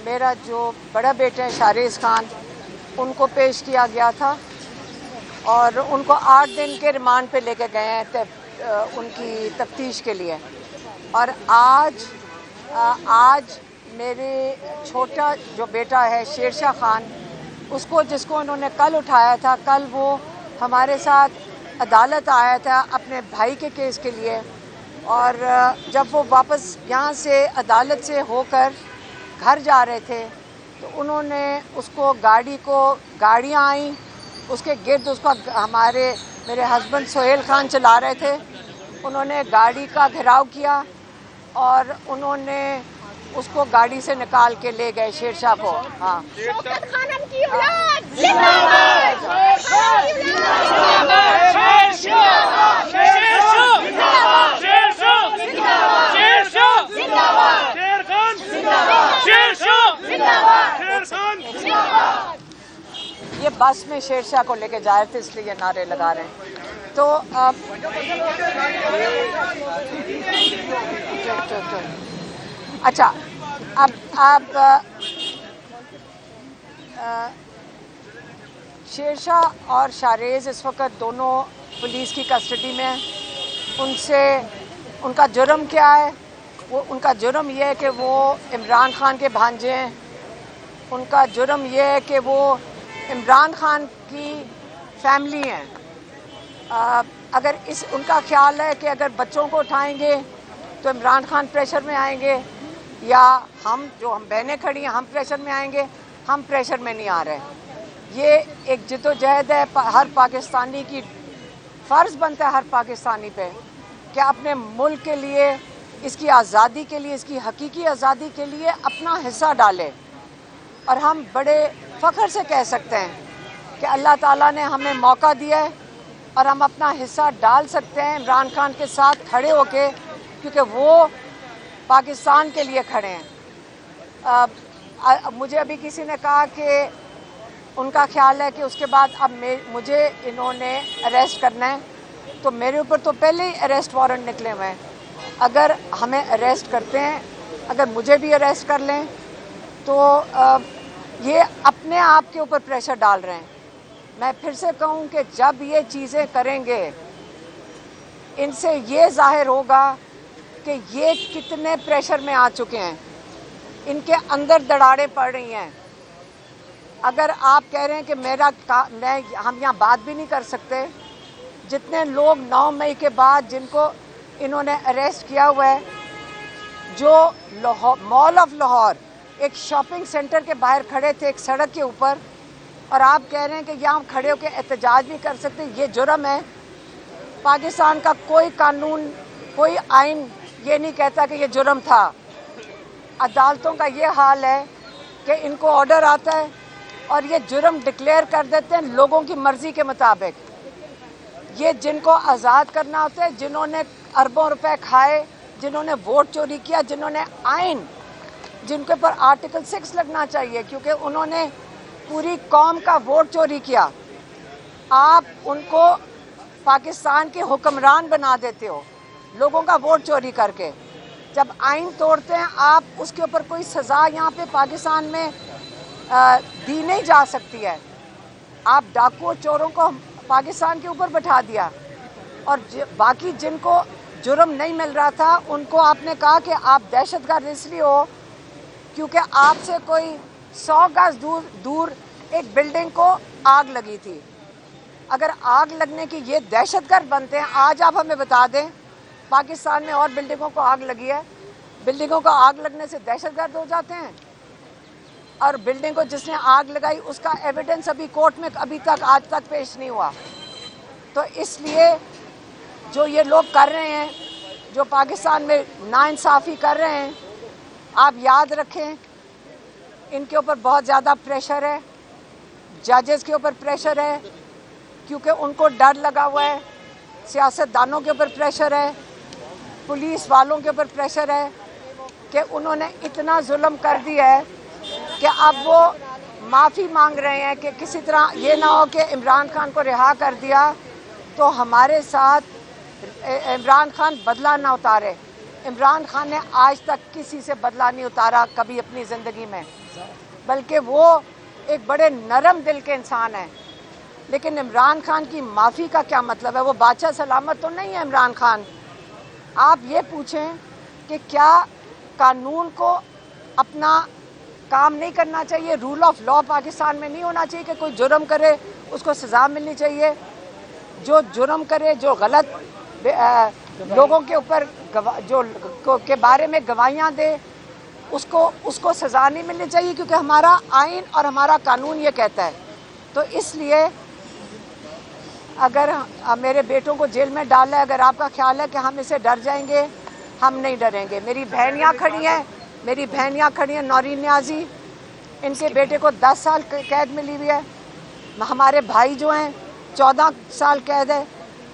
میرا جو بڑا بیٹا ہے شارز خان، ان کو پیش کیا گیا تھا اور ان کو 8 دن کے ریمانڈ پہ لے کے گئے ہیں ان کی تفتیش کے لیے. اور آج میرے چھوٹا جو بیٹا ہے شیرشاہ خان، جس کو انہوں نے کل اٹھایا تھا، کل وہ ہمارے ساتھ عدالت آیا تھا اپنے بھائی کے کیس کے لیے. اور جب وہ واپس یہاں سے عدالت سے ہو کر گھر جا رہے تھے تو انہوں نے گاڑیاں آئیں اس کے گرد، اس کو میرے ہسبینڈ سہیل خان چلا رہے تھے، انہوں نے گاڑی کا گھیراؤ کیا اور انہوں نے اس کو گاڑی سے نکال کے لے گئے شیرشاہ کو. ہاں، شوکت خانم کی اولاد زندہ باد، یہ بس میں شیرشاہ کو لے کے جا رہے تھے اس لیے یہ نعرے لگا رہے ہیں. تو اچھا، اب شیرشاہ اور شارز اس وقت دونوں پولیس کی کسٹڈی میں ہیں. ان کا جرم کیا ہے؟ ان کا جرم یہ ہے کہ وہ عمران خان کے بھانجے ہیں. ان کا جرم یہ ہے کہ وہ عمران خان کی فیملی ہیں. اگر ان کا خیال ہے کہ اگر بچوں کو اٹھائیں گے تو عمران خان پریشر میں آئیں گے، یا ہم بہنیں کھڑی ہیں ہم پریشر میں آئیں گے. ہم پریشر میں نہیں آ رہے. یہ ایک جد و جہد ہے، ہر پاکستانی کی فرض بنتا ہے ہر پاکستانی پہ کہ اپنے ملک کے لیے، اس کی آزادی کے لیے، اس کی حقیقی آزادی کے لیے اپنا حصہ ڈالے. اور ہم بڑے فخر سے کہہ سکتے ہیں کہ اللہ تعالیٰ نے ہمیں موقع دیا ہے اور ہم اپنا حصہ ڈال سکتے ہیں عمران خان کے ساتھ کھڑے ہو کے، کیونکہ وہ پاکستان کے لیے کھڑے ہیں. مجھے ابھی کسی نے کہا کہ ان کا خیال ہے کہ اس کے بعد اب مجھے انہوں نے اریسٹ کرنا ہے. تو میرے اوپر تو پہلے ہی اریسٹ وارنٹ نکلے ہوئے ہیں. اگر ہمیں اریسٹ کرتے ہیں، اگر مجھے بھی اریسٹ کر لیں تو یہ اپنے آپ کے اوپر پریشر ڈال رہے ہیں. میں پھر سے کہوں کہ جب یہ چیزیں کریں گے، ان سے یہ ظاہر ہوگا کہ یہ کتنے پریشر میں آ چکے ہیں، ان کے اندر دراڑیں پڑ رہی ہیں. اگر آپ کہہ رہے ہیں کہ ہم یہاں بات بھی نہیں کر سکتے، جتنے لوگ 9 مئی کے بعد جن کو انہوں نے اریسٹ کیا ہوا ہے، جو مال آف لاہور ایک شاپنگ سینٹر کے باہر کھڑے تھے ایک سڑک کے اوپر، اور آپ کہہ رہے ہیں کہ یہاں ہم کھڑے ہو کے احتجاج نہیں کر سکتے. یہ جرم ہے. پاکستان کا کوئی قانون، کوئی آئین یہ نہیں کہتا کہ یہ جرم تھا. عدالتوں کا یہ حال ہے کہ ان کو آرڈر آتا ہے اور یہ جرم ڈکلیئر کر دیتے ہیں لوگوں کی مرضی کے مطابق. یہ جن کو آزاد کرنا ہوتا ہے، جنہوں نے اربوں روپے کھائے، جنہوں نے ووٹ چوری کیا، جنہوں نے آئین، جن کے اوپر آرٹیکل 6 لگنا چاہیے کیونکہ انہوں نے پوری قوم کا ووٹ چوری کیا، آپ ان کو پاکستان کے حکمران بنا دیتے ہو لوگوں کا ووٹ چوری کر کے. جب آئین توڑتے ہیں آپ، اس کے اوپر کوئی سزا یہاں پہ پاکستان میں دی نہیں جا سکتی ہے. آپ ڈاکو چوروں کو پاکستان کے اوپر بٹھا دیا، اور باقی جن کو جرم نہیں مل رہا تھا ان کو آپ نے کہا کہ آپ دہشت گرد اس لیے ہو کیونکہ آپ سے کوئی 100 گز دور ایک بلڈنگ کو آگ لگی تھی. اگر آگ لگنے کی یہ دہشت گرد بنتے ہیں، آج آپ ہمیں بتا دیں پاکستان میں اور بلڈنگوں کو آگ لگی ہے، بلڈنگوں کو آگ لگنے سے دہشت گرد ہو جاتے ہیں؟ اور بلڈنگ کو جس نے آگ لگائی اس کا ایویڈنس ابھی کورٹ میں آج تک پیش نہیں ہوا. تو اس لیے جو یہ لوگ کر رہے ہیں، جو پاکستان میں ناانصافی کر رہے ہیں، آپ یاد رکھیں ان کے اوپر بہت زیادہ پریشر ہے، ججز کے اوپر پریشر ہے کیونکہ ان کو ڈر لگا ہوا ہے، سیاست دانوں کے اوپر پریشر ہے، پولیس والوں کے اوپر پریشر ہے کہ انہوں نے اتنا ظلم کر دیا ہے کہ اب وہ معافی مانگ رہے ہیں کہ کسی طرح یہ نہ ہو کہ عمران خان کو رہا کر دیا تو ہمارے ساتھ عمران خان بدلہ نہ اتارے. इमरान खान ने आज तक किसी से बदला नहीं उतारा कभी अपनी ज़िंदगी में, बल्कि वो एक बड़े नरम दिल के इंसान हैं। लेकिन इमरान खान की माफ़ी का क्या मतलब है? वो बादशाह सलामत तो नहीं है इमरान खान। आप ये पूछें कि क्या कानून को अपना काम नहीं करना चाहिए? रूल ऑफ लॉ पाकिस्तान में नहीं होना चाहिए कि कोई जुर्म करे उसको सज़ा मिलनी चाहिए? जो जुर्म करे, जो गलत लोगों के ऊपर के बारे में गवाहियाँ दे, उसको सज़ा नहीं मिलनी चाहिए, क्योंकि हमारा आइन और हमारा कानून ये कहता है। तो इसलिए अगर मेरे बेटों को जेल में डाला है, अगर आपका ख्याल है कि हम इससे डर जाएंगे, हम नहीं डरेंगे। मेरी बहनियाँ खड़ी हैं, नौरीन न्याजी, इनके बेटे को 10 साल कैद मिली हुई है। हमारे भाई जो हैं 14 साल कैद है,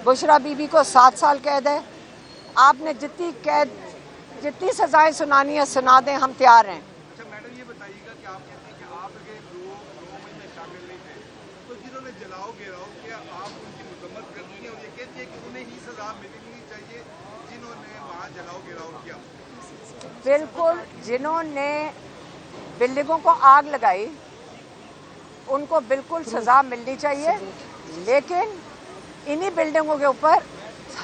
बुशरा बीबी को 7 साल कैद है। आपने जितनी सजाएं सुनानी है सुना दें, हम तैयार हैं। अच्छा मैडम, ये बताइएगा कि आप कहते हैं कि आप अगर 2 में शामिल नहीं थे, तो जिन्होंने जलाओ गिराओ किया, आप उनकी मजम्मत करती हैं और ये कहती है कि उन्हें ही सजा मिलनी चाहिए जिन्होंने वहाँ जलाओ गिराओ किया? बिल्कुल, जिन्होंने बिल्डिंगों को आग लगाई उनको बिल्कुल सज़ा मिलनी चाहिए, लेकिन इन्हीं बिल्डिंगों के ऊपर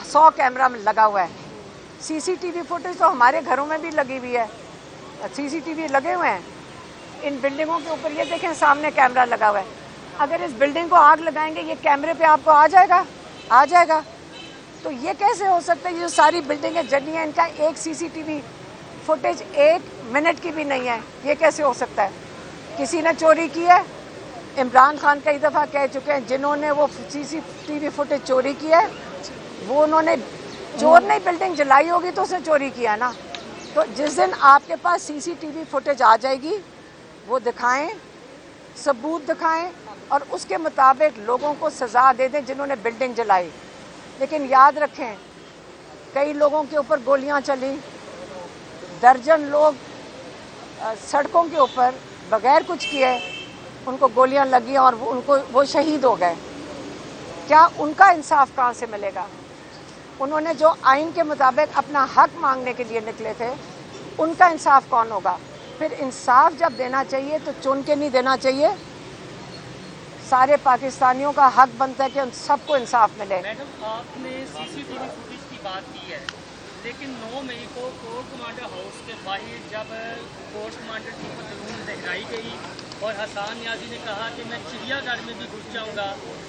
100 कैमरा लगा हुआ है। सीसीटीवी फुटेज तो हमारे घरों में भी लगी हुई है, सीसीटीवी लगे हुए हैं इन बिल्डिंगों के ऊपर। ये देखें, सामने कैमरा लगा हुआ है। अगर इस बिल्डिंग को आग लगाएंगे, ये कैमरे पे आपको आ जाएगा। तो ये कैसे हो सकता है? ये सारी बिल्डिंगें जली हैं, इनका एक सीसीटीवी फुटेज 1 मिनट की भी नहीं है। ये कैसे हो सकता है? किसी ने चोरी की है। इमरान खान कई दफ़ा कह चुके हैं, जिन्होंने वो सीसीटीवी फुटेज चोरी की है, वो उन्होंने चोर नहीं, बिल्डिंग जलाई होगी तो उसने चोरी किया ना। तो जिस दिन आपके पास सीसीटीवी फुटेज आ जाएगी, वो दिखाएं, सबूत दिखाएं और उसके मुताबिक लोगों को सज़ा दे दें जिन्होंने बिल्डिंग जलाई। लेकिन याद रखें, कई लोगों के ऊपर गोलियां चली, दर्जन लोग सड़कों के ऊपर बगैर कुछ किए उनको गोलियां लगी और वो शहीद हो गए। क्या उनका इंसाफ कहाँ से मिलेगा? उन्होंने जो आइन के मुताबिक अपना हक मांगने के लिए निकले थे, उनका इंसाफ कौन होगा? फिर इंसाफ जब देना चाहिए तो चुन के नहीं देना चाहिए। सारे पाकिस्तानियों का हक बनता है कि उन सबको इंसाफ मिले। मैडम, आपने सीसीटीवी फुटेज की बात की है, लेकिन 9 मई को कोर्ट कमांडर हाउस के बाहर जब कोर्ट कमांडर की पतलून लहराई गई और हसन न्याजी ने कहा कि मैं चिड़ियाघर में भी घुस जाऊँगा,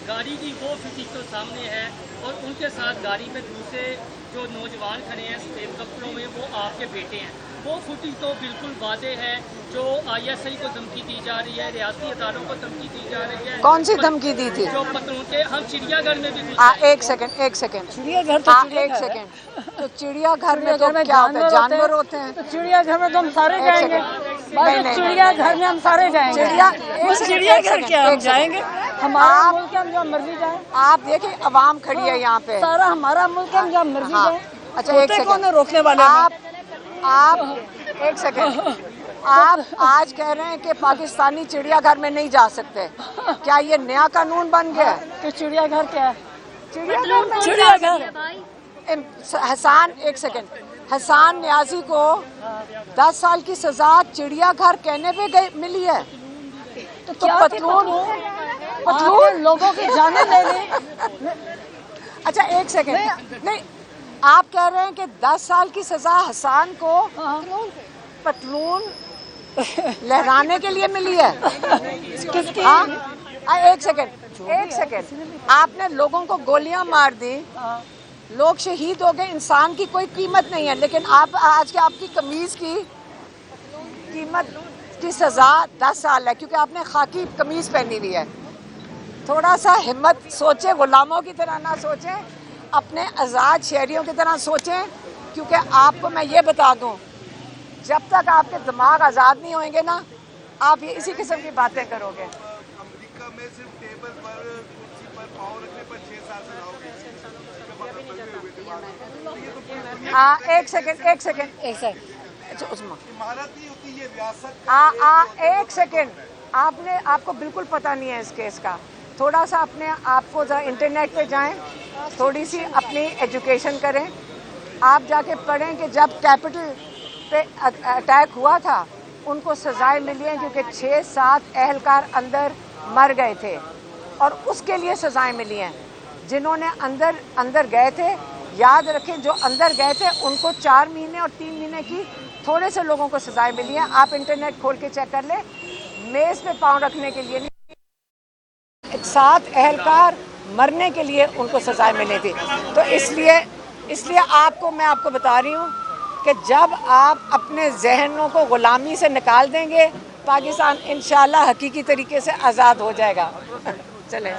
गाड़ी की वो फुटेज तो सामने है और उनके साथ गाड़ी में दूसरे जो नौजवान खड़े हैं सफेद कपड़ों में, वो आपके बेटे हैं। वो फुटेज तो बिल्कुल वादे है। जो ISI को धमकी दी जा रही है, रियासती अदालों को धमकी दी जा रही है। कौन सी धमकी दी थी? जो पतलून के हम चिड़ियाघर में भी एक सेकंड चिड़ियाघर तो एक सेकंड। तो चिड़ियाघर में तो क्या होता है? जानवर होते हैं। तो चिड़ियाघर में तो हम सारे जाएंगे। चिड़ियाघर में हम सारे जाएंगे। चिड़ियाघर क्या हम जाएंगे? हमारा मुल्क है, हम जहाँ मर्जी जाए। आप देखिए, अवाम खड़ी है यहाँ पे, सारा हमारा मुल्क है, हम जहाँ मर्जी जाए। अच्छा, एक सेकंड, रोकने वाले आप एक सेकंड, आप आज कह रहे हैं कि पाकिस्तानी चिड़ियाघर में नहीं जा सकते। क्या ये नया कानून बन गया है? तो चिड़ियाघर क्या है? चिड़ियाघर हसन न्याजी को 10 साल की सजा चिड़ियाघर कहने पे मिली है। तो पतलून लोगों की जाने ले ली। अच्छा, एक सेकंड, नहीं, आप कह रहे हैं कि 10 साल की सजा हसन को पतलून लहराने के लिए मिली है? किसकी? एक सेकंड, आपने लोगों को गोलियां मार दी, लोग शहीद हो गए, इंसान की कोई कीमत नहीं है, लेकिन आप आज के आपकी कमीज की कीमत की सजा 10 साल है, क्योंकि आपने खाकी कमीज पहनी हुई है। थोड़ा सा हिम्मत सोचें, गुलामों की तरह ना सोचें, अपने आज़ाद शहरियों की तरह सोचें। क्योंकि आपको मैं ये बता दूं, जब तक आपके दिमाग आज़ाद नहीं होंगे ना, आप ये इसी किस्म की बातें करोगे। अमेरिका में सिर्फ टेबल पर, कुर्सी पर पाँव रखने पर 6 साल सजा होगी। एक सेकंड, इमारत नहीं होती ये रियासत। एक सेकंड, आपको बिल्कुल पता नहीं है इस केस का। थोड़ा सा अपने आपको जरा इंटरनेट पे जाएं, थोड़ी सी अपनी एजुकेशन करें। آپ جا کے پڑھیں کہ جب کیپٹل پہ اٹیک ہوا تھا ان کو سزائیں ملی ہیں کیونکہ 6-7 اہلکار اندر مر گئے تھے اور اس کے لیے سزائیں ملی ہیں. جنہوں نے اندر گئے تھے یاد رکھیں جو اندر گئے تھے ان کو 4 مہینے اور 3 مہینے کی تھوڑے سے لوگوں کو سزائیں ملی ہیں. آپ انٹرنیٹ کھول کے چیک کر لیں. میز پہ پاؤں رکھنے کے لیے نہیں 7 اہلکار مرنے کے لیے ان کو سزائیں ملی تھی. تو اس لیے میں آپ کو بتا رہی ہوں کہ جب آپ اپنے ذہنوں کو غلامی سے نکال دیں گے پاکستان انشاءاللہ حقیقی طریقے سے آزاد ہو جائے گا. چلیں